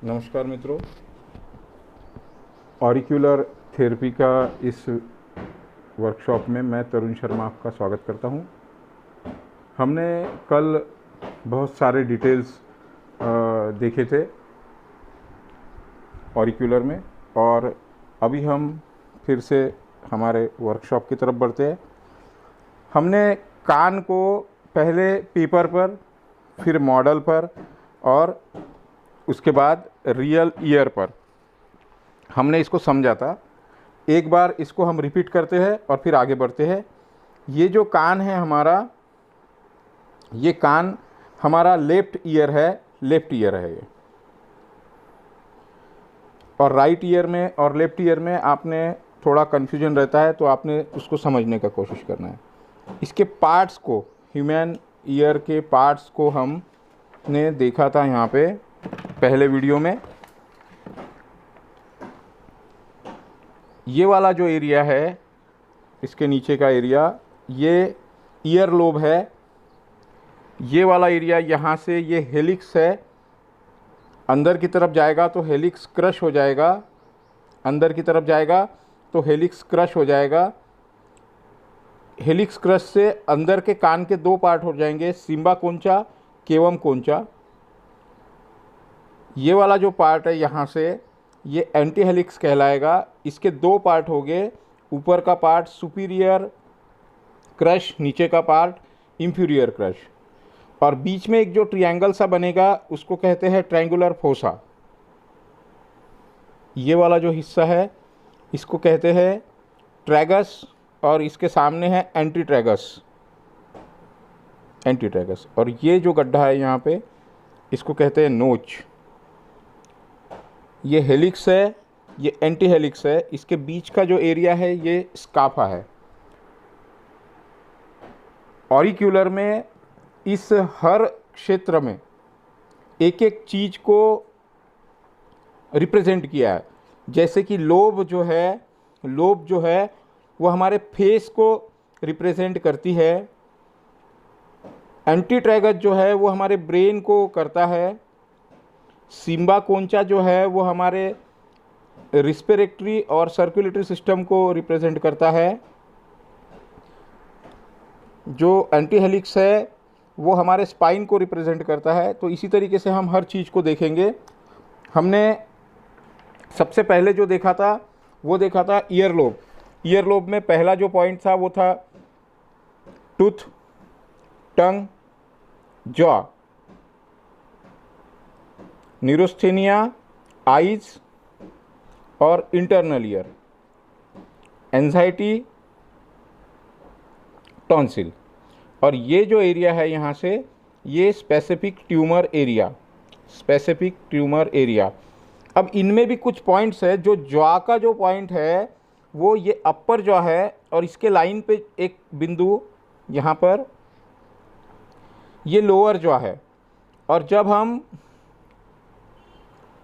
नमस्कार मित्रों, ऑरिक्यूलर थेरेपी का इस वर्कशॉप में मैं तरुण शर्मा आपका स्वागत करता हूं। हमने कल बहुत सारे डिटेल्स देखे थे ऑरिक्यूलर में, और अभी हम फिर से हमारे वर्कशॉप की तरफ बढ़ते हैं। हमने कान को पहले पेपर पर, फिर मॉडल पर और उसके बाद रियल ईयर पर हमने इसको समझा था। एक बार इसको हम रिपीट करते हैं और फिर आगे बढ़ते हैं। ये जो कान है हमारा, ये कान हमारा लेफ्ट ईयर है ये। और राइट ईयर में और लेफ्ट ईयर में आपने थोड़ा कन्फ्यूजन रहता है, तो आपने उसको समझने का कोशिश करना है। इसके पार्ट्स को, ह्यूमन ईयर के पार्ट्स को हमने देखा था यहाँ पे पहले वीडियो में। ये वाला जो एरिया है, इसके नीचे का एरिया, ये ईयर लोब है। ये वाला एरिया यहाँ से, ये हेलिक्स है। अंदर की तरफ जाएगा तो हेलिक्स क्रश हो जाएगा, अंदर की तरफ जाएगा तो हेलिक्स क्रश हो जाएगा। हेलिक्स क्रश से अंदर के कान के दो पार्ट हो जाएंगे, सिम्बा कोंचा, केवम कोंचा। ये वाला जो पार्ट है यहाँ से, ये एंटी हेलिक्स कहलाएगा। इसके दो पार्ट हो गए, ऊपर का पार्ट सुपीरियर क्रश, नीचे का पार्ट इंफीरियर क्रश, और बीच में एक जो ट्रायंगल सा बनेगा उसको कहते हैं ट्रायंगुलर फोसा। ये वाला जो हिस्सा है इसको कहते हैं ट्रैगस, और इसके सामने है एंटी ट्रैगस। और ये जो गड्ढा है यहाँ पे, इसको कहते हैं नोच। ये हेलिक्स है, ये एंटी हेलिक्स है। इसके बीच का जो एरिया है ये स्काफा है। ऑरिक्यूलर में इस हर क्षेत्र में एक एक चीज़ को रिप्रेजेंट किया है। जैसे कि लोब जो है वो हमारे फेस को रिप्रेजेंट करती है। एंटी ट्रैगस जो है वो हमारे ब्रेन को करता है। सिम्बा कोंचा जो है वो हमारे रिस्पिरेटरी और सर्कुलेटरी सिस्टम को रिप्रेजेंट करता है। जो एंटी हेलिक्स है वो हमारे स्पाइन को रिप्रेजेंट करता है। तो इसी तरीके से हम हर चीज़ को देखेंगे। हमने सबसे पहले जो देखा था वो देखा था ईयर लोब। ईयर लोब में पहला जो पॉइंट था वो था टूथ, टंग, जॉ, न्यूरोस्थेनिया, आइज और इंटरनल ईयर, एंजाइटी, टॉन्सिल। और ये जो एरिया है यहाँ से, ये स्पेसिफिक ट्यूमर एरिया। अब इनमें भी कुछ पॉइंट्स है। जो जॉ का जो पॉइंट है वो ये अपर जॉ है, और इसके लाइन पे एक बिंदु यहाँ पर, ये लोअर जॉ है। और जब हम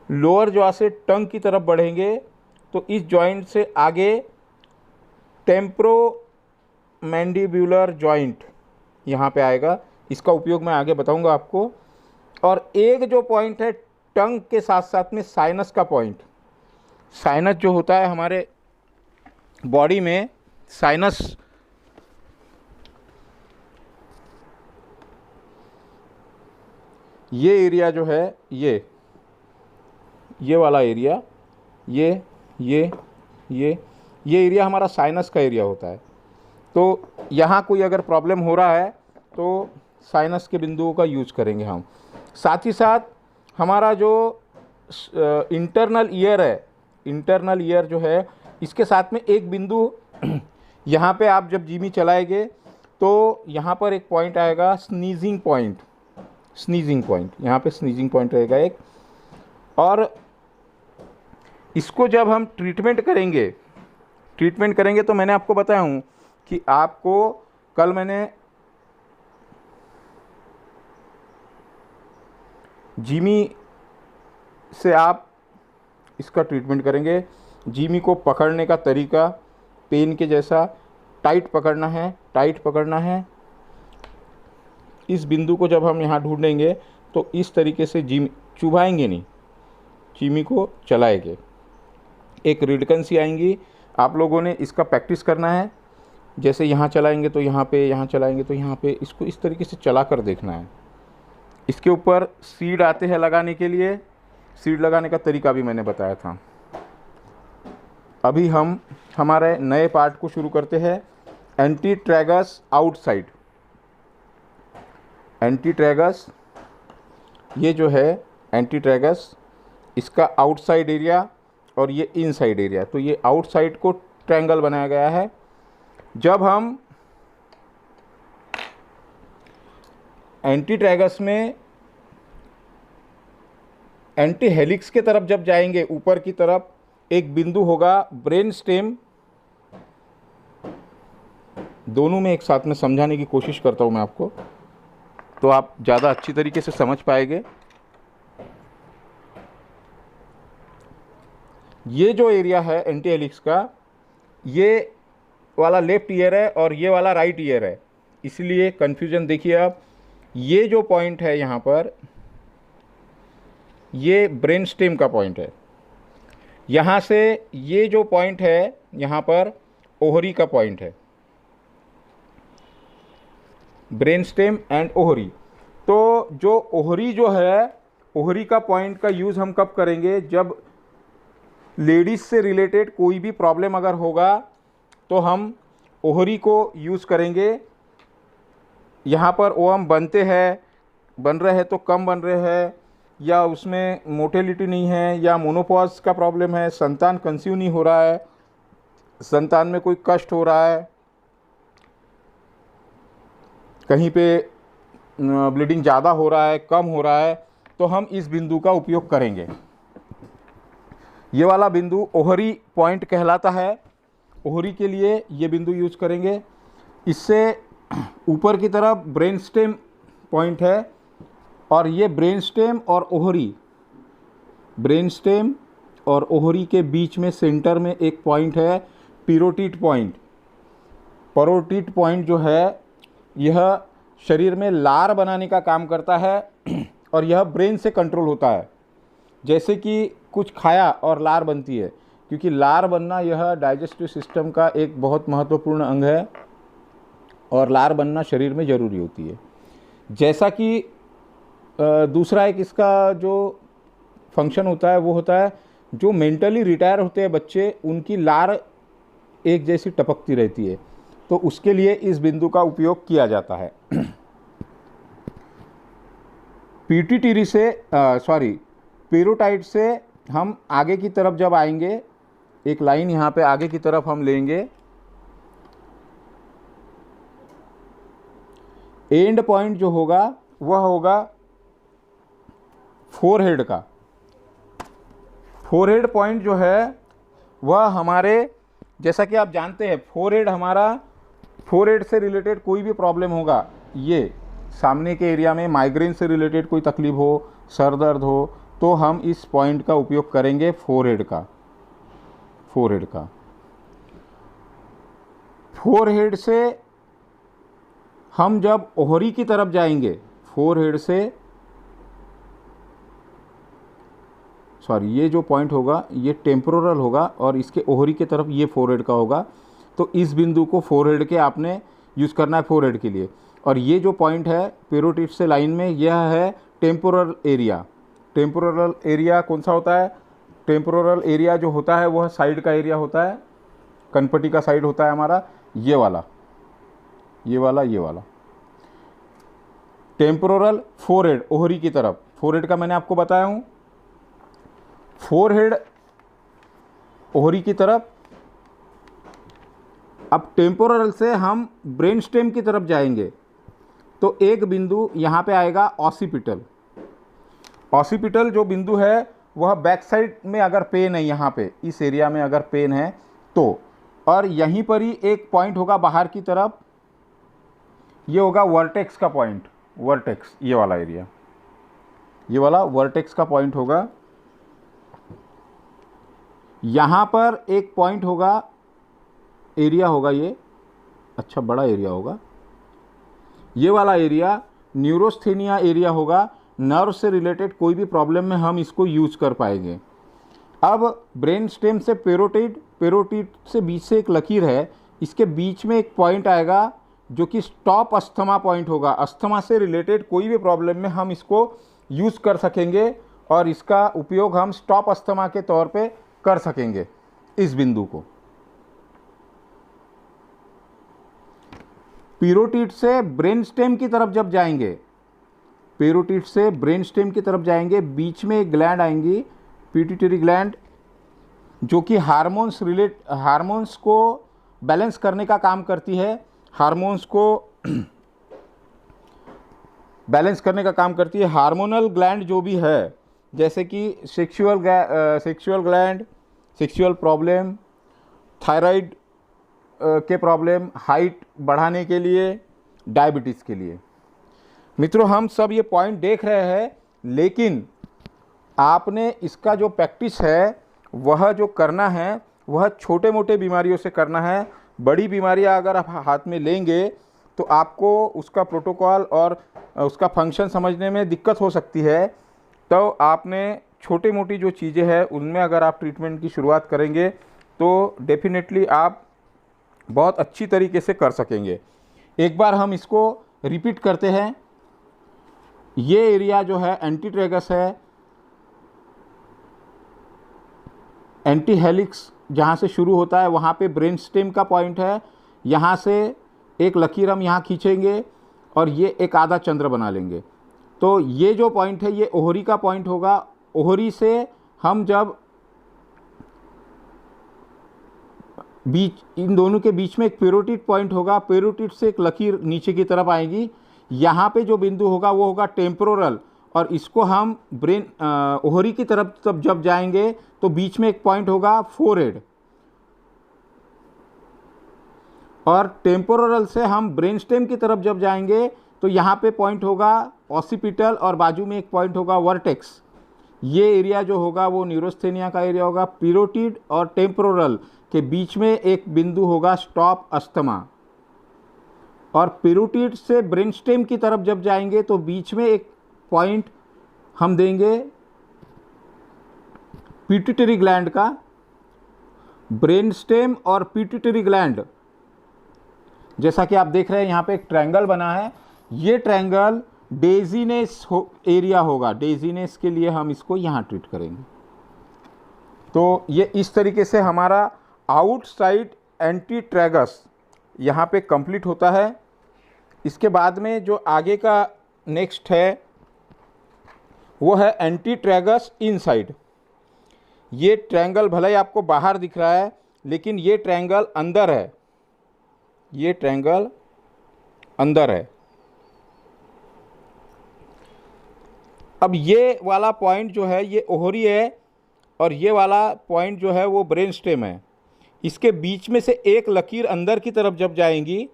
लोअर जॉ से टंग की तरफ बढ़ेंगे तो इस जॉइंट से आगे टेम्पोरोमैंडिब्यूलर जॉइंट यहाँ पे आएगा। इसका उपयोग मैं आगे बताऊंगा आपको। और एक जो पॉइंट है टंग के साथ साथ में, साइनस का पॉइंट। साइनस जो होता है हमारे बॉडी में, साइनस ये एरिया जो है, ये वाला एरिया, ये एरिया हमारा साइनस का एरिया होता है। तो यहाँ कोई अगर प्रॉब्लम हो रहा है तो साइनस के बिंदुओं का यूज करेंगे हम। साथ ही साथ हमारा जो इंटरनल ईयर जो है, इसके साथ में एक बिंदु यहाँ पे आप जब जीमी चलाएंगे तो यहाँ पर एक पॉइंट आएगा, स्नीजिंग पॉइंट। यहाँ पे स्नीजिंग पॉइंट रहेगा एक। और इसको जब हम ट्रीटमेंट करेंगे तो मैंने आपको बताया हूँ कि आपको कल मैंने जीमी से आप इसका ट्रीटमेंट करेंगे। जीमी को पकड़ने का तरीका पेन के जैसा टाइट पकड़ना है। इस बिंदु को जब हम यहाँ ढूंढेंगे तो इस तरीके से जीमी चुभाएंगे नहीं, चीमी को चलाएंगे। एक रिडकन आएंगी, आप लोगों ने इसका प्रैक्टिस करना है। जैसे यहाँ चलाएंगे तो यहाँ पे, यहाँ चलाएंगे तो यहाँ पे, इसको इस तरीके से चला कर देखना है। इसके ऊपर सीड आते हैं लगाने के लिए, सीड लगाने का तरीका भी मैंने बताया था। अभी हम हमारे नए पार्ट को शुरू करते हैं। Anti tragus outside. Anti tragus, ये जो है एंटी ट्रैगस, इसका आउटसाइड एरिया और ये इनसाइड एरिया, तो ये आउटसाइड को ट्रायंगल बनाया गया है। जब हम एंटी ट्रैगस में एंटी हेलिक्स के तरफ जब जाएंगे, ऊपर की तरफ एक बिंदु होगा ब्रेन स्टेम। दोनों में एक साथ में समझाने की कोशिश करता हूं मैं आपको, तो आप ज़्यादा अच्छी तरीके से समझ पाएंगे। ये जो एरिया है एंटी हेलिक्स का, ये वाला लेफ्ट ईयर है और ये वाला राइट ईयर है, इसलिए कन्फ्यूजन देखिए आप। ये जो पॉइंट है यहाँ पर, ये ब्रेन स्टेम का पॉइंट है। यहाँ से ये जो पॉइंट है यहाँ पर ओहरी का पॉइंट है, ब्रेन स्टेम एंड ओहरी। तो जो ओहरी जो है, ओहरी का पॉइंट का यूज़ हम कब करेंगे? जब लेडीज़ से रिलेटेड कोई भी प्रॉब्लम अगर होगा तो हम ओहरी को यूज़ करेंगे। यहाँ पर ओवम बनते हैं, बन रहे हैं तो कम बन रहे हैं, या उसमें मोटेलिटी नहीं है, या मोनोपॉज का प्रॉब्लम है, संतान कंसीव नहीं हो रहा है, संतान में कोई कष्ट हो रहा है, कहीं पे ब्लीडिंग ज़्यादा हो रहा है, कम हो रहा है, तो हम इस बिंदु का उपयोग करेंगे। ये वाला बिंदु ओहरी पॉइंट कहलाता है। ओहरी के लिए ये बिंदु यूज करेंगे। इससे ऊपर की तरफ ब्रेन स्टेम पॉइंट है, और ये ब्रेन स्टेम और ओहरी, ब्रेन स्टेम और ओहरी के बीच में सेंटर में एक पॉइंट है पैरोटिड पॉइंट। पैरोटिड पॉइंट जो है, यह शरीर में लार बनाने का काम करता है और यह ब्रेन से कंट्रोल होता है। जैसे कि कुछ खाया और लार बनती है, क्योंकि लार बनना यह डाइजेस्टिव सिस्टम का एक बहुत महत्वपूर्ण अंग है और लार बनना शरीर में ज़रूरी होती है। जैसा कि दूसरा एक इसका जो फंक्शन होता है वो होता है, जो मेंटली रिटायर होते हैं बच्चे, उनकी लार एक जैसी टपकती रहती है, तो उसके लिए इस बिंदु का उपयोग किया जाता है। पीट्यूटरी से पैरोटाइड से हम आगे की तरफ जब आएंगे, एक लाइन यहाँ पे आगे की तरफ हम लेंगे, एंड पॉइंट जो होगा वह होगा फोरहेड का। फोरहेड पॉइंट जो है वह हमारे, जैसा कि आप जानते हैं, फोरहेड हमारा, फोरहेड से रिलेटेड कोई भी प्रॉब्लम होगा, ये सामने के एरिया में माइग्रेन से रिलेटेड कोई तकलीफ हो, सर दर्द हो, तो हम इस पॉइंट का उपयोग करेंगे फोरहेड का। फोरहेड का, फोरहेड से हम जब ओहरी की तरफ जाएंगे, फोरहेड से ये जो पॉइंट होगा ये टेम्पोरल होगा और इसके ओहरी की तरफ ये फोरहेड का होगा, तो इस बिंदु को फोरहेड के आपने यूज़ करना है फोरहेड के लिए। और ये जो पॉइंट है पैरोटिड से लाइन में, यह है टेम्पोरल एरिया। टेम्पोरल एरिया कौन सा होता है? टेम्पोरल एरिया जो होता है वह साइड का एरिया होता है, कनपटी का साइड होता है हमारा, ये वाला, ये वाला, ये वाला। टेम्पोरल फोरहेड ओहरी की तरफ, फोरहेड का मैंने आपको बताया हूँ, फोरहेड ओहरी की तरफ। अब टेम्पोरल से हम ब्रेन स्टेम की तरफ जाएंगे, तो एक बिंदु यहाँ पे आएगा ऑसिपिटल। ऑसिपिटल जो बिंदु है वह बैक साइड में अगर पेन है, यहाँ पे इस एरिया में अगर पेन है तो, और यहीं पर ही एक पॉइंट होगा बाहर की तरफ, ये होगा वर्टेक्स का पॉइंट। वर्टेक्स, ये वाला एरिया, ये वाला वर्टेक्स का पॉइंट होगा। यहाँ पर एक पॉइंट होगा, एरिया होगा, ये अच्छा बड़ा एरिया होगा, ये वाला एरिया न्यूरोस्थेनिया एरिया होगा। नर्व से रिलेटेड कोई भी प्रॉब्लम में हम इसको यूज कर पाएंगे। अब ब्रेन स्टेम से पेरोटिड, पेरोटिड से बीच से एक लकीर है, इसके बीच में एक पॉइंट आएगा जो कि स्टॉप अस्थमा पॉइंट होगा। अस्थमा से रिलेटेड कोई भी प्रॉब्लम में हम इसको यूज़ कर सकेंगे और इसका उपयोग हम स्टॉप अस्थमा के तौर पे कर सकेंगे इस बिंदु को। पेरोटिड से ब्रेन स्टेम की तरफ जब जाएंगे, पेरोटिड से ब्रेन स्टेम की तरफ जाएंगे, बीच में एक ग्लैंड आएंगी, पिट्यूटरी ग्लैंड, जो कि हार्मोन्स को बैलेंस करने का काम करती है, हार्मोन्स को बैलेंस करने का काम करती है। हार्मोनल ग्लैंड जो भी है, जैसे कि sexual gland, sexual problem, thyroid के प्रॉब्लम, हाइट बढ़ाने के लिए, डायबिटीज़ के लिए। मित्रों, हम सब ये पॉइंट देख रहे हैं, लेकिन आपने इसका जो प्रैक्टिस है वह जो करना है वह छोटे मोटे बीमारियों से करना है। बड़ी बीमारियां अगर आप हाथ में लेंगे तो आपको उसका प्रोटोकॉल और उसका फंक्शन समझने में दिक्कत हो सकती है। तो आपने छोटी मोटी जो चीज़ें हैं उनमें अगर आप ट्रीटमेंट की शुरुआत करेंगे तो डेफिनेटली आप बहुत अच्छी तरीके से कर सकेंगे। एक बार हम इसको रिपीट करते हैं। ये एरिया जो है एंटी ट्रैगस है, एंटी हेलिक्स जहाँ से शुरू होता है वहाँ पे ब्रेन स्टेम का पॉइंट है। यहाँ से एक लकीर हम यहाँ खींचेंगे और ये एक आधा चंद्र बना लेंगे। तो ये जो पॉइंट है ये ओहरी का पॉइंट होगा। ओहरी से हम जब बीच, इन दोनों के बीच में एक पेरोटिड पॉइंट होगा, पेरोटिड से एक लकीर नीचे की तरफ आएगी। यहाँ पे जो बिंदु होगा वो होगा टेम्पोरल, और इसको हम ब्रेन ओहरी की तरफ तब जब जाएंगे तो बीच में एक पॉइंट होगा फोरहेड, और टेम्पोरल से हम ब्रेन स्टेम की तरफ जब जाएंगे तो यहाँ पे पॉइंट होगा ऑसिपिटल और बाजू में एक पॉइंट होगा वर्टेक्स। ये एरिया जो होगा वो न्यूरोस्थेनिया का एरिया होगा। पेरोटिड और टेम्पोरल के बीच में एक बिंदु होगा स्टॉप अस्थमा, और पेरोटिड से ब्रेन स्टेम की तरफ जब जाएंगे तो बीच में एक पॉइंट हम देंगे पिट्यूटरी ग्लैंड का। ब्रेन स्टेम और पिट्यूटरी ग्लैंड, जैसा कि आप देख रहे हैं यहाँ पे एक ट्रायंगल बना है, ये ट्रायंगल डेजीनेस एरिया होगा। डेजीनेस के लिए हम इसको यहाँ ट्रीट करेंगे। तो ये इस तरीके से हमारा आउटसाइड एंटी ट्रैगस यहाँ पे कंप्लीट होता है। इसके बाद में जो आगे का नेक्स्ट है वो है एंटी ट्रैगस इनसाइड। ये ट्रायंगल भले ही आपको बाहर दिख रहा है लेकिन ये ट्रायंगल अंदर है, ये ट्रायंगल अंदर है। अब ये वाला पॉइंट जो है ये ओहरी है और ये वाला पॉइंट जो है वो ब्रेन स्टेम है। इसके बीच में से एक लकीर अंदर की तरफ जब जाएंगी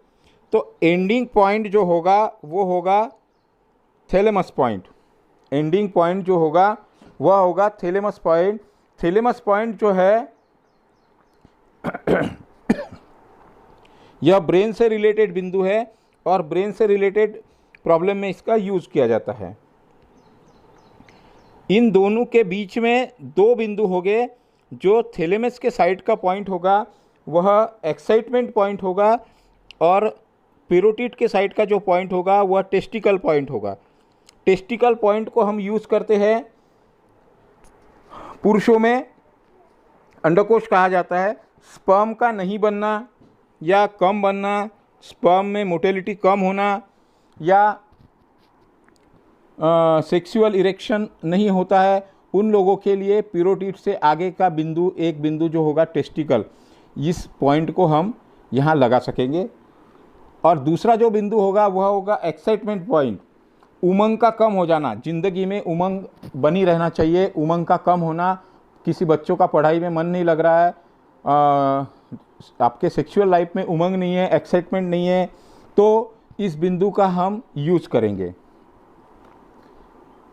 तो एंडिंग पॉइंट जो होगा वो होगा थैलेमस पॉइंट। एंडिंग पॉइंट जो होगा वह होगा थैलेमस पॉइंट। थैलेमस पॉइंट जो है यह ब्रेन से रिलेटेड बिंदु है और ब्रेन से रिलेटेड प्रॉब्लम में इसका यूज़ किया जाता है। इन दोनों के बीच में दो बिंदु हो गए। जो थैलेमस के साइड का पॉइंट होगा वह एक्साइटमेंट पॉइंट होगा और पेरोटिड के साइड का जो पॉइंट होगा वह टेस्टिकल पॉइंट होगा। टेस्टिकल पॉइंट को हम यूज़ करते हैं, पुरुषों में अंडकोश कहा जाता है। स्पर्म का नहीं बनना या कम बनना, स्पर्म में मोटेलिटी कम होना या सेक्सुअल इरेक्शन नहीं होता है, उन लोगों के लिए पेरोटिड से आगे का बिंदु, एक बिंदु जो होगा टेस्टिकल, इस पॉइंट को हम यहाँ लगा सकेंगे। और दूसरा जो बिंदु होगा वह होगा एक्साइटमेंट पॉइंट। उमंग का कम हो जाना, ज़िंदगी में उमंग बनी रहना चाहिए, उमंग का कम होना। किसी बच्चों का पढ़ाई में मन नहीं लग रहा है, आपके सेक्सुअल लाइफ में उमंग नहीं है, एक्साइटमेंट नहीं है, तो इस बिंदु का हम यूज़ करेंगे।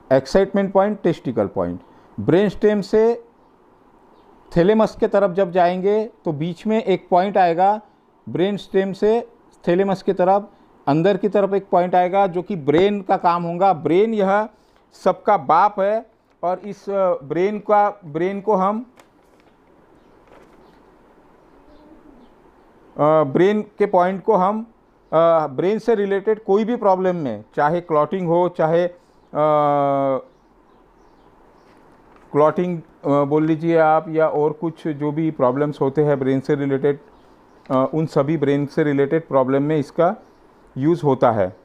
Excitement point, testicle point. Brain stem से थैलेमस के तरफ जब जाएंगे तो बीच में एक पॉइंट आएगा। ब्रेन स्टेम से थैलेमस की तरफ अंदर की तरफ एक पॉइंट आएगा जो कि ब्रेन का काम होगा। ब्रेन यह सबका बाप है और इस ब्रेन को हम ब्रेन के पॉइंट को हम ब्रेन से रिलेटेड कोई भी प्रॉब्लम में, चाहे क्लॉटिंग हो, चाहे क्लॉटिंग बोल लीजिए आप, या और कुछ जो भी प्रॉब्लम्स होते हैं ब्रेन से रिलेटेड, उन सभी ब्रेन से रिलेटेड प्रॉब्लम में इसका यूज़ होता है।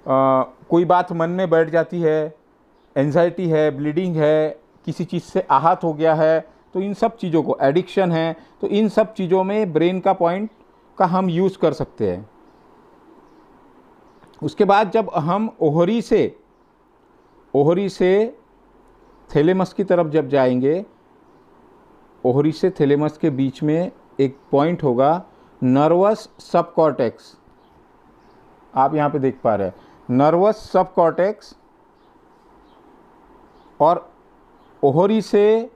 कोई बात मन में बैठ जाती है, एंजाइटी है, ब्लीडिंग है, किसी चीज़ से आहत हो गया है, तो इन सब चीज़ों को, एडिक्शन है, तो इन सब चीज़ों में ब्रेन का पॉइंट का हम यूज़ कर सकते हैं। उसके बाद जब हम ओहरी से थैलेमस की तरफ जब जाएंगे, ओहरी से थैलेमस के बीच में एक पॉइंट होगा नर्वस सबकॉर्टेक्स। आप यहाँ पे देख पा रहे हैं नर्वस सबकॉर्टेक्स। और ओहरी से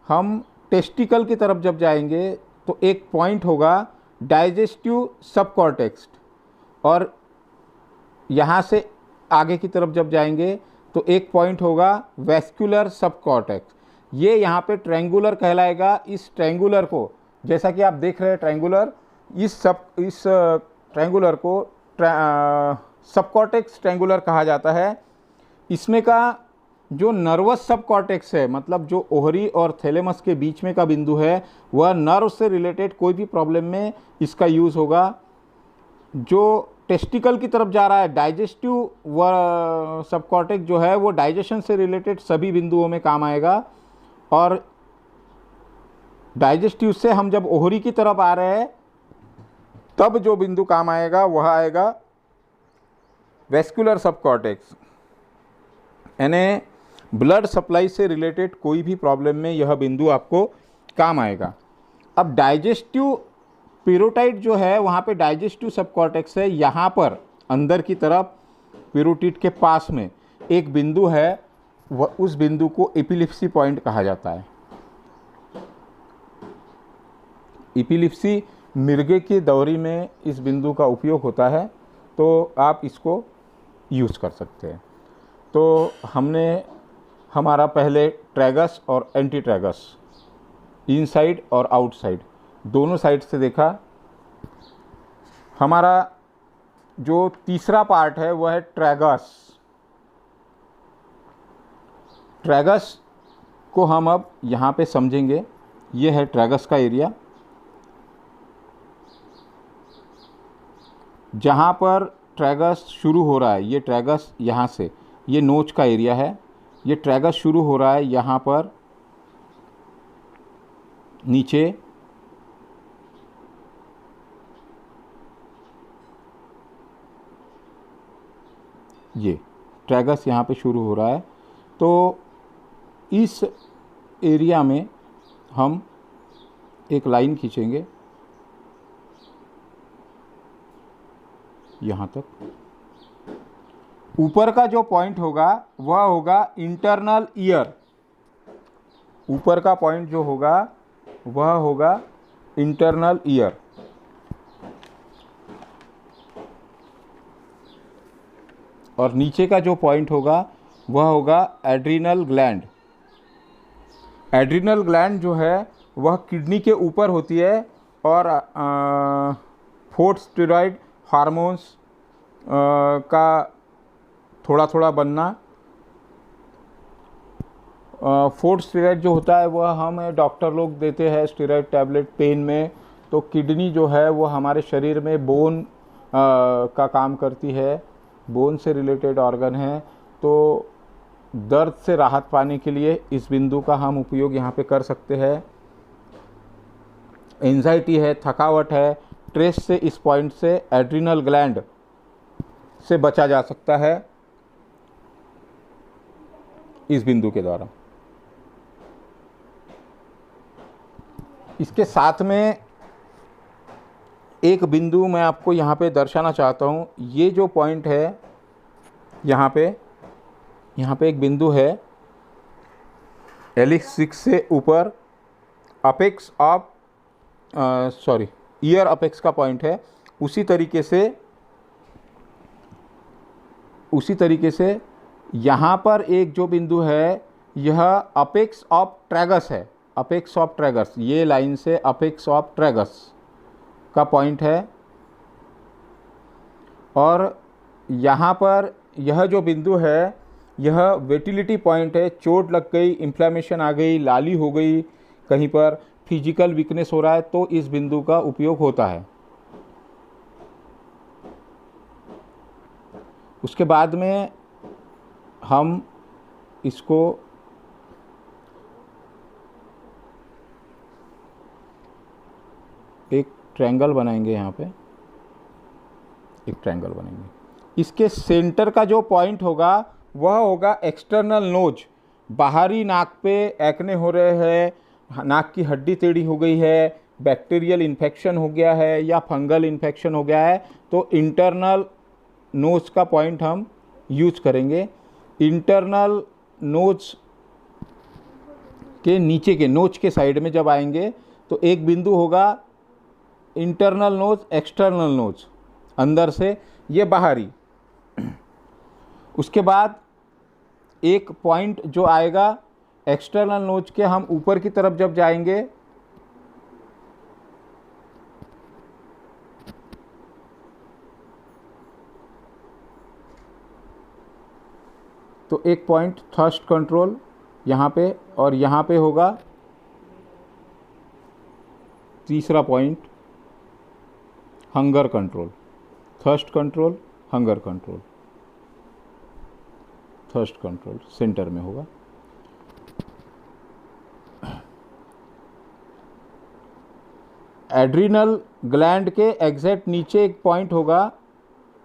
हम टेस्टिकल की तरफ जब जाएंगे तो एक पॉइंट होगा डाइजेस्टिव सबकॉर्टेक्स। और यहाँ से आगे की तरफ जब जाएंगे तो एक पॉइंट होगा वैस्कुलर सबकॉर्टेक्स। ये यहाँ पे ट्रायंगुलर कहलाएगा। इस ट्रायंगुलर को, जैसा कि आप देख रहे हैं ट्रायंगुलर, इस ट्रायंगुलर को सबकॉर्टेक्स ट्रायंगुलर कहा जाता है। इसमें का जो नर्वस सबकॉर्टेक्स है, मतलब जो ओहरी और थैलेमस के बीच में का बिंदु है, वह नर्व से रिलेटेड कोई भी प्रॉब्लम में इसका यूज़ होगा। जो टेस्टिकल की तरफ जा रहा है, डाइजेस्टिव व सबकॉर्टेक्स जो है, वो डाइजेशन से रिलेटेड सभी बिंदुओं में काम आएगा। और डाइजेस्टिव से हम जब ओहरी की तरफ आ रहे हैं तब जो बिंदु काम आएगा वह आएगा वेस्कुलर सबकॉर्टेक्स। यानी ब्लड सप्लाई से रिलेटेड कोई भी प्रॉब्लम में यह बिंदु आपको काम आएगा। अब डाइजेस्टिव पेरोटाइड जो है, वहाँ पे डाइजेस्टिव सबकॉर्टेक्स है। यहाँ पर अंदर की तरफ पेरोटिड के पास में एक बिंदु है, वह उस बिंदु को एपिलिप्सी पॉइंट कहा जाता है। एपिलिप्सी मिर्गे की दौरी में इस बिंदु का उपयोग होता है, तो आप इसको यूज़ कर सकते हैं। तो हमने हमारा पहले ट्रैगस और एंटी ट्रैगस, इनसाइड और आउटसाइड, दोनों साइड से देखा। हमारा जो तीसरा पार्ट है वह है ट्रैगस। ट्रैगस को हम अब यहाँ पे समझेंगे। ये है ट्रैगस का एरिया, जहाँ पर ट्रैगस शुरू हो रहा है। ये ट्रैगस यहाँ से, ये नोच का एरिया है। ये ट्रैगस शुरू हो रहा है यहाँ पर नीचे, ये ट्रैगस यहाँ पे शुरू हो रहा है। तो इस एरिया में हम एक लाइन खींचेंगे यहाँ तक। ऊपर का जो पॉइंट होगा वह होगा इंटरनल ईयर। ऊपर का पॉइंट जो होगा वह होगा इंटरनल ईयर। और नीचे का जो पॉइंट होगा वह होगा एड्रिनल ग्लैंड। एड्रिनल ग्लैंड जो है वह किडनी के ऊपर होती है। और फोर्थ स्टेरॉइड हार्मोन्स का थोड़ा थोड़ा बनना। फोर्थ स्टेरॉइड जो होता है वह हम डॉक्टर लोग देते हैं स्टेरॉइड टैबलेट पेन में। तो किडनी जो है वो हमारे शरीर में बोन का काम करती है, बोन से रिलेटेड ऑर्गन है। तो दर्द से राहत पाने के लिए इस बिंदु का हम उपयोग यहाँ पे कर सकते हैं। एंजाइटी है, थकावट है, स्ट्रेस से इस पॉइंट से एड्रिनल ग्लैंड से बचा जा सकता है इस बिंदु के द्वारा। इसके साथ में एक बिंदु मैं आपको यहाँ पे दर्शाना चाहता हूँ। ये जो पॉइंट है यहाँ पे एक बिंदु है एलिक्स 6 से ऊपर, अपेक्स ऑफ ईयर अपेक्स का पॉइंट है। उसी तरीके से यहाँ पर एक जो बिंदु है यह अपेक्स ऑफ ट्रैगस है। अपेक्स ऑफ ट्रैगस, ये लाइन से अपेक्स ऑफ ट्रैगस का पॉइंट है, और यहाँ पर यह जो बिंदु है यह वेटिलिटी पॉइंट है। चोट लग गई, इन्फ्लेमेशन आ गई, लाली हो गई, कहीं पर फिजिकल वीकनेस हो रहा है तो इस बिंदु का उपयोग होता है। उसके बाद में हम इसको एक ट्रायंगल बनाएंगे, यहाँ पे एक ट्रायंगल बनाएंगे। इसके सेंटर का जो पॉइंट होगा वह होगा एक्सटर्नल नोज। बाहरी नाक पे एक्ने हो रहे हैं, नाक की हड्डी टेढ़ी हो गई है, बैक्टीरियल इन्फेक्शन हो गया है या फंगल इन्फेक्शन हो गया है, तो इंटरनल नोज का पॉइंट हम यूज करेंगे। इंटरनल नोज के नीचे के नोज के साइड में जब आएंगे तो एक बिंदु होगा इंटरनल नोज, एक्सटर्नल नोज अंदर से, ये बाहरी। उसके बाद एक पॉइंट जो आएगा एक्सटर्नल नोज के, हम ऊपर की तरफ जब जाएंगे तो एक पॉइंट थर्स्ट कंट्रोल यहाँ पे, और यहाँ पे होगा तीसरा point hunger control. Thirst control, hunger control, thirst control centre में होगा। एड्रिनल ग्लैंड के एग्जैक्ट नीचे एक पॉइंट होगा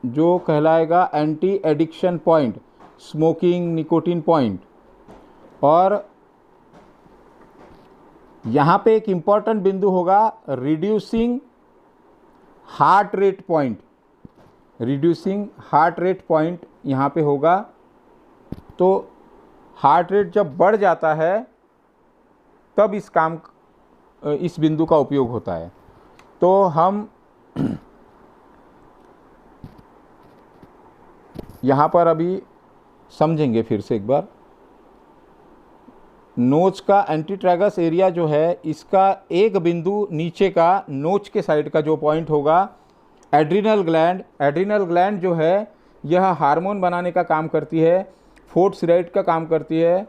जो कहलाएगा anti addiction point, smoking nicotine point. और यहाँ पे एक इम्पॉर्टेंट बिंदु होगा reducing heart rate point. Reducing heart rate point यहाँ पे होगा। तो हार्ट रेट जब बढ़ जाता है तब इस बिंदु का उपयोग होता है। तो हम यहाँ पर अभी समझेंगे फिर से एक बार। नोच का एंटीट्रैगस एरिया जो है, इसका एक बिंदु नीचे का नोच के साइड का जो पॉइंट होगा एड्रिनल ग्लैंड। एड्रिनल ग्लैंड जो है यह हार्मोन बनाने का काम करती है, फोर्टसिराइड का काम करती है।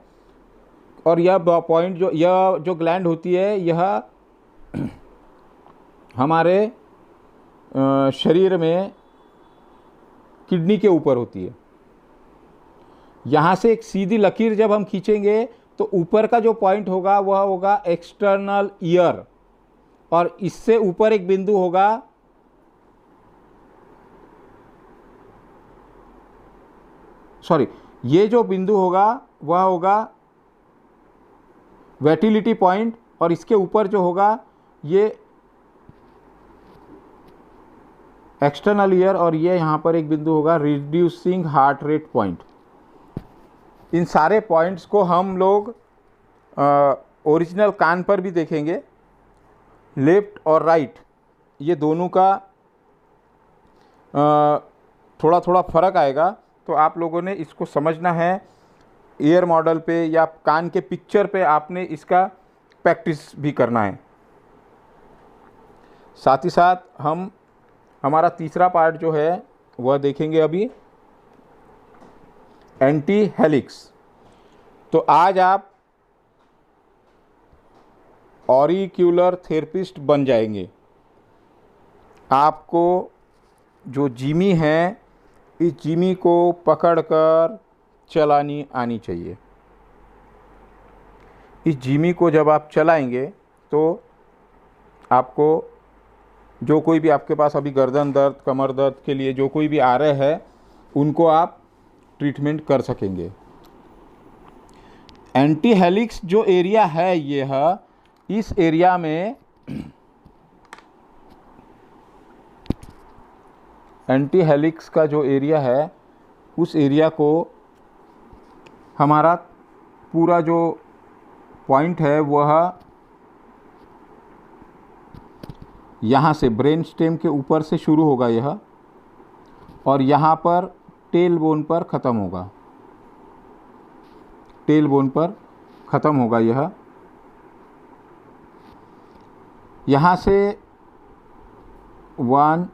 और यह पॉइंट यह जो ग्लैंड होती है यह हमारे शरीर में किडनी के ऊपर होती है। यहाँ से एक सीधी लकीर जब हम खींचेंगे तो ऊपर का जो पॉइंट होगा वह होगा एक्सटर्नल ईयर, और इससे ऊपर एक बिंदु होगा ये जो बिंदु होगा वह होगा वेटिलिटी पॉइंट, और इसके ऊपर जो होगा ये एक्सटर्नल ईयर, और ये यहाँ पर एक बिंदु होगा रिड्यूसिंग हार्ट रेट पॉइंट। इन सारे पॉइंट्स को हम लोग ओरिजिनल कान पर भी देखेंगे। लेफ्ट और राइट ये दोनों का थोड़ा थोड़ा फर्क आएगा, तो आप लोगों ने इसको समझना है। ईयर मॉडल पे या कान के पिक्चर पे आपने इसका प्रैक्टिस भी करना है। साथ ही साथ हम हमारा तीसरा पार्ट जो है वह देखेंगे अभी, एंटी हेलिक्स। तो आज आप ऑरिक्यूलर थेरेपिस्ट बन जाएंगे। आपको जो जिमी है, इस जिमी को पकड़कर चलानी आनी चाहिए। इस जिमी को जब आप चलाएंगे तो आपको जो कोई भी आपके पास अभी गर्दन दर्द, कमर दर्द के लिए जो कोई भी आ रहे हैं उनको आप ट्रीटमेंट कर सकेंगे। एंटी हेलिक्स जो एरिया है यह, इस एरिया में एंटी हेलिक्स का जो एरिया है उस एरिया को हमारा पूरा जो पॉइंट है वह यहाँ से ब्रेन स्टेम के ऊपर से शुरू होगा यह, और यहाँ पर टेल बोन पर ख़त्म होगा। टेल बोन पर ख़त्म होगा यह। यहाँ से 1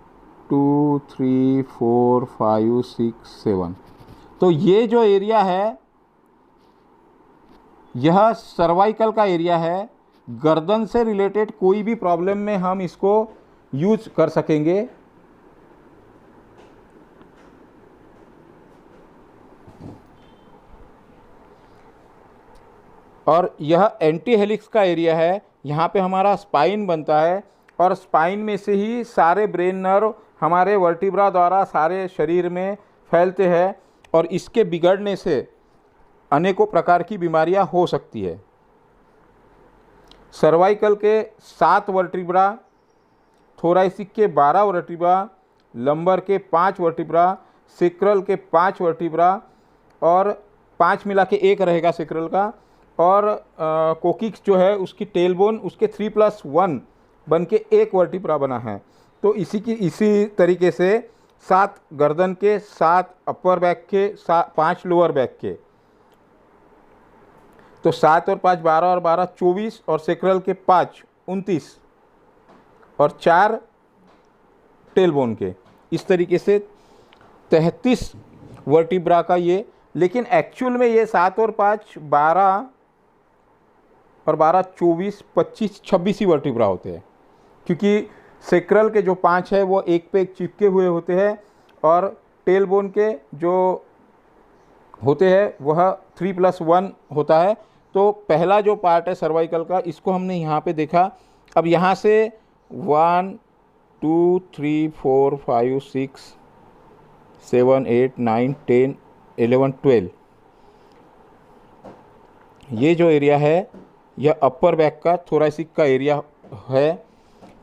2 3 4 5 6 7। तो ये जो एरिया है यह सर्वाइकल का एरिया है। गर्दन से रिलेटेड कोई भी प्रॉब्लम में हम इसको यूज कर सकेंगे। और यह एंटी हेलिक्स का एरिया है। यहाँ पे हमारा स्पाइन बनता है और स्पाइन में से ही सारे ब्रेन नर्व हमारे वर्टिब्रा द्वारा सारे शरीर में फैलते हैं और इसके बिगड़ने से अनेकों प्रकार की बीमारियां हो सकती है। सर्वाइकल के 7 वर्टिब्रा, थोरैसिक के 12 वर्टिब्रा, लंबर के 5 वर्टिब्रा, सेक्रल के 5 वर्टिब्रा और 5 मिला के 1 रहेगा सेक्रल का, और कोकिक्स जो है उसकी टेलबोन उसके 3+1 बन के 1 वर्टिब्रा बना है। तो इसी तरीके से 7 गर्दन के, 7 अपर बैक के, 5 लोअर बैक के, तो 7 और 5 12 और 12 24 और सेक्रल के 5 29 और 4 टेलबोन के, इस तरीके से 33 वर्टिब्रा का ये। लेकिन एक्चुअल में ये 7 और 5 12 और 12 24 25 26 ही वर्टिब्रा होते हैं, क्योंकि सेक्रल के जो 5 है वो एक पे एक चिपके हुए होते हैं और टेलबोन के जो होते हैं वह 3+1 होता है। तो पहला जो पार्ट है सर्वाइकल का, इसको हमने यहाँ पे देखा। अब यहाँ से 1 2 3 4 5 6 7 8 9 10 11 12, ये जो एरिया है यह अपर बैक का थोरैसिक का एरिया है।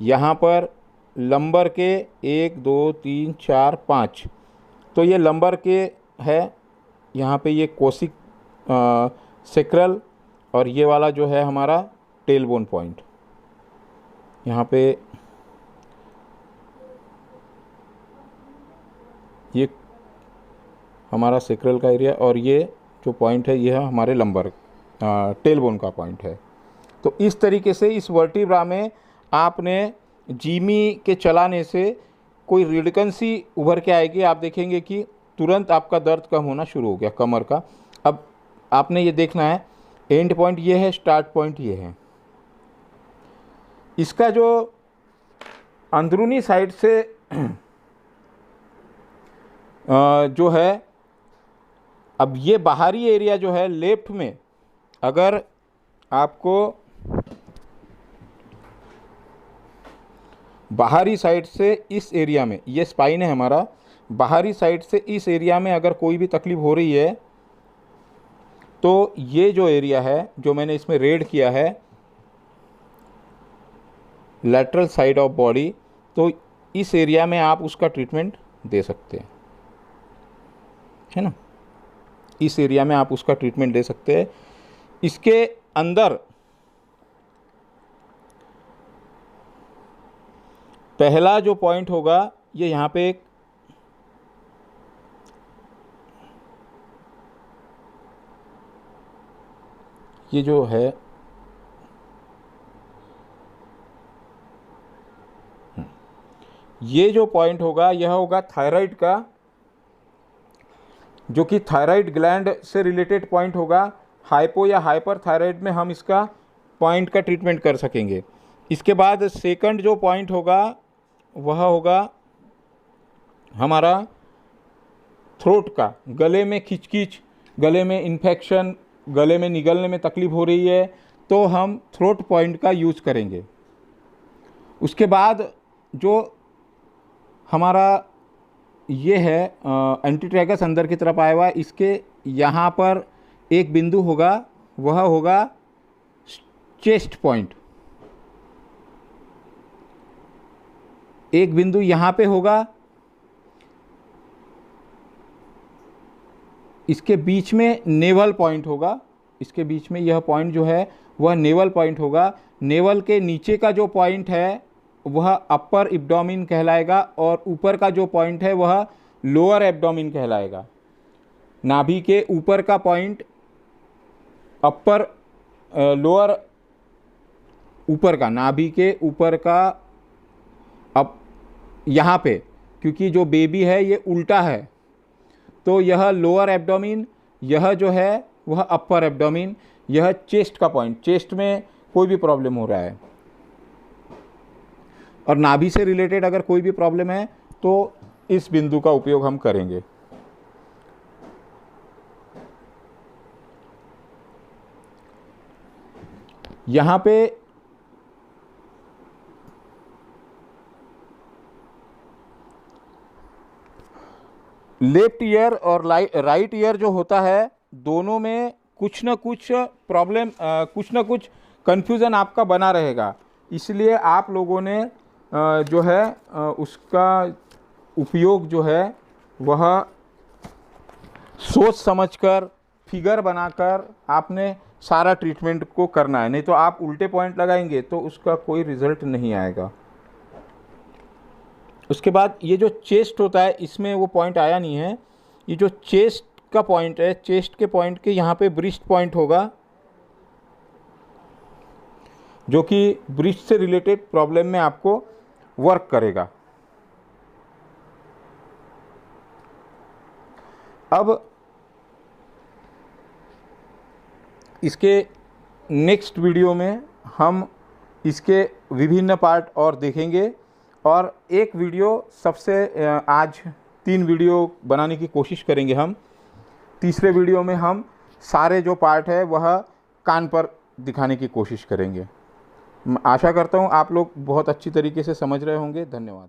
यहाँ पर लंबर के 1 2 3 4 5, तो ये लंबर के है। यहाँ पे ये कोसिक सेक्रल और ये वाला जो है हमारा टेलबोन पॉइंट, यहाँ पे ये हमारा सेक्रल का एरिया और ये जो पॉइंट है ये हमारे लंबर टेलबोन का पॉइंट है। तो इस तरीके से इस वर्टिब्रा में आपने जीमी के चलाने से कोई रिडकंसी उभर के आएगी। आप देखेंगे कि तुरंत आपका दर्द कम होना शुरू हो गया कमर का। अब आपने ये देखना है एंड पॉइंट ये है, स्टार्ट पॉइंट ये है। इसका जो अंदरूनी साइड से जो है, अब ये बाहरी एरिया जो है लेफ्ट में, अगर आपको बाहरी साइड से इस एरिया में, ये स्पाइन है हमारा, बाहरी साइड से इस एरिया में अगर कोई भी तकलीफ हो रही है तो ये जो एरिया है जो मैंने इसमें रेड किया है लैटरल साइड ऑफ बॉडी, तो इस एरिया में आप उसका ट्रीटमेंट दे सकते हैं, है ना। इस एरिया में आप उसका ट्रीटमेंट दे सकते हैं। इसके अंदर पहला जो पॉइंट होगा ये यहाँ पे एक ये जो है ये जो पॉइंट होगा यह होगा थायराइड का, जो कि थायराइड ग्लैंड से रिलेटेड पॉइंट होगा। हाइपो या हाइपर थायराइड में हम इसका पॉइंट का ट्रीटमेंट कर सकेंगे। इसके बाद सेकंड जो पॉइंट होगा वह होगा हमारा थ्रोट का। गले में खिंचखिंच, गले में इन्फेक्शन, गले में निगलने में तकलीफ हो रही है तो हम थ्रोट पॉइंट का यूज करेंगे। उसके बाद जो हमारा ये है एंटीट्रैगस अंदर की तरफ आया हुआ है, इसके यहाँ पर एक बिंदु होगा, वह होगा चेस्ट पॉइंट। एक बिंदु यहाँ पे होगा, इसके बीच में नेवल पॉइंट होगा। इसके बीच में यह पॉइंट जो है वह नेवल पॉइंट होगा। नेवल के नीचे का जो पॉइंट है वह अपर एब्डोमेन कहलाएगा और ऊपर का जो पॉइंट है वह लोअर एब्डोमेन कहलाएगा। नाभि के ऊपर का पॉइंट अपर, लोअर, ऊपर का, नाभि के ऊपर का यहाँ पे, क्योंकि जो बेबी है ये उल्टा है, तो यह लोअर एब्डोमिन, यह जो है वह अपर एब्डोमिन, यह चेस्ट का पॉइंट, चेस्ट में कोई भी प्रॉब्लम हो रहा है और नाभि से रिलेटेड अगर कोई भी प्रॉब्लम है तो इस बिंदु का उपयोग हम करेंगे। यहाँ पे लेफ्ट ईयर और राइट ईयर जो होता है, दोनों में कुछ ना कुछ प्रॉब्लम, कुछ ना कुछ कन्फ्यूज़न आपका बना रहेगा। इसलिए आप लोगों ने जो है उसका उपयोग जो है वह सोच समझकर, फिगर बनाकर आपने सारा ट्रीटमेंट को करना है, नहीं तो आप उल्टे पॉइंट लगाएंगे तो उसका कोई रिजल्ट नहीं आएगा। उसके बाद ये जो चेस्ट होता है, इसमें वो पॉइंट आया नहीं है, ये जो चेस्ट का पॉइंट है, चेस्ट के पॉइंट के यहाँ पे ब्रिस्ट पॉइंट होगा, जो कि ब्रिस्ट से रिलेटेड प्रॉब्लम में आपको वर्क करेगा। अब इसके नेक्स्ट वीडियो में हम इसके विभिन्न पार्ट और देखेंगे, और एक वीडियो सबसे आज 3 वीडियो बनाने की कोशिश करेंगे हम। तीसरे वीडियो में हम सारे जो पार्ट है वह कान पर दिखाने की कोशिश करेंगे। आशा करता हूँ आप लोग बहुत अच्छी तरीके से समझ रहे होंगे। धन्यवाद।